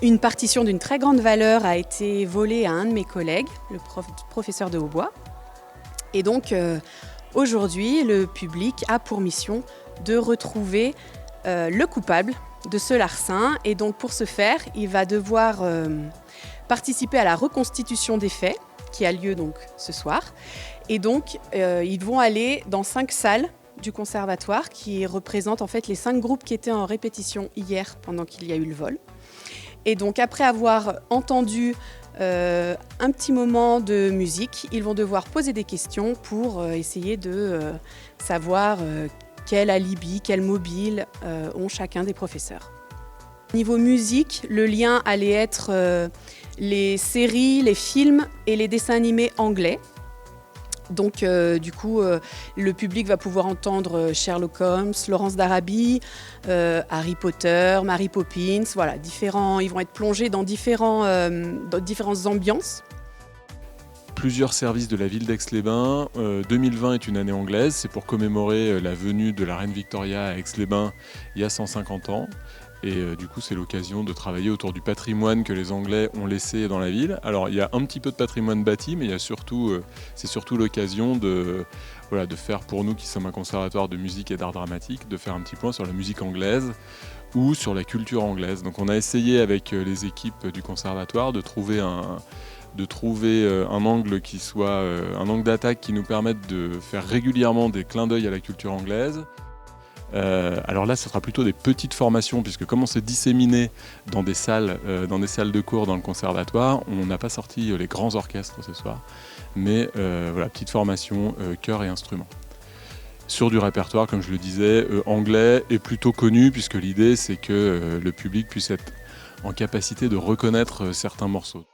Une partition d'une très grande valeur a été volée à un de mes collègues, le professeur de hautbois. Et donc aujourd'hui, le public a pour mission de retrouver le coupable de ce larcin. Et donc pour ce faire, il va devoir participer à la reconstitution des faits qui a lieu donc ce soir. Et donc ils vont aller dans 5 salles du conservatoire qui représentent en fait les 5 groupes qui étaient en répétition hier pendant qu'il y a eu le vol. Et donc après avoir entendu un petit moment de musique, ils vont devoir poser des questions pour essayer de savoir quel alibi, quel mobile ont chacun des professeurs. Niveau musique, le lien allait être les séries, les films et les dessins animés anglais. Donc du coup, le public va pouvoir entendre Sherlock Holmes, Laurence d'Arabie, Harry Potter, Mary Poppins, voilà, ils vont être plongés dans différentes ambiances. Plusieurs services de la ville d'Aix-les-Bains. 2020 est une année anglaise, c'est pour commémorer la venue de la reine Victoria à Aix-les-Bains il y a 150 ans. Et du coup, c'est l'occasion de travailler autour du patrimoine que les Anglais ont laissé dans la ville. Alors, il y a un petit peu de patrimoine bâti, mais c'est surtout l'occasion de faire, pour nous qui sommes un conservatoire de musique et d'art dramatique, de faire un petit point sur la musique anglaise ou sur la culture anglaise. Donc, on a essayé avec les équipes du conservatoire de trouver un angle qui soit un angle d'attaque qui nous permette de faire régulièrement des clins d'œil à la culture anglaise. Alors là, ce sera plutôt des petites formations, puisque comme on s'est disséminé dans des salles de cours dans le conservatoire, on n'a pas sorti les grands orchestres ce soir, mais petite formation chœur et instruments. Sur du répertoire, comme je le disais, anglais est plutôt connu, puisque l'idée c'est que le public puisse être en capacité de reconnaître certains morceaux.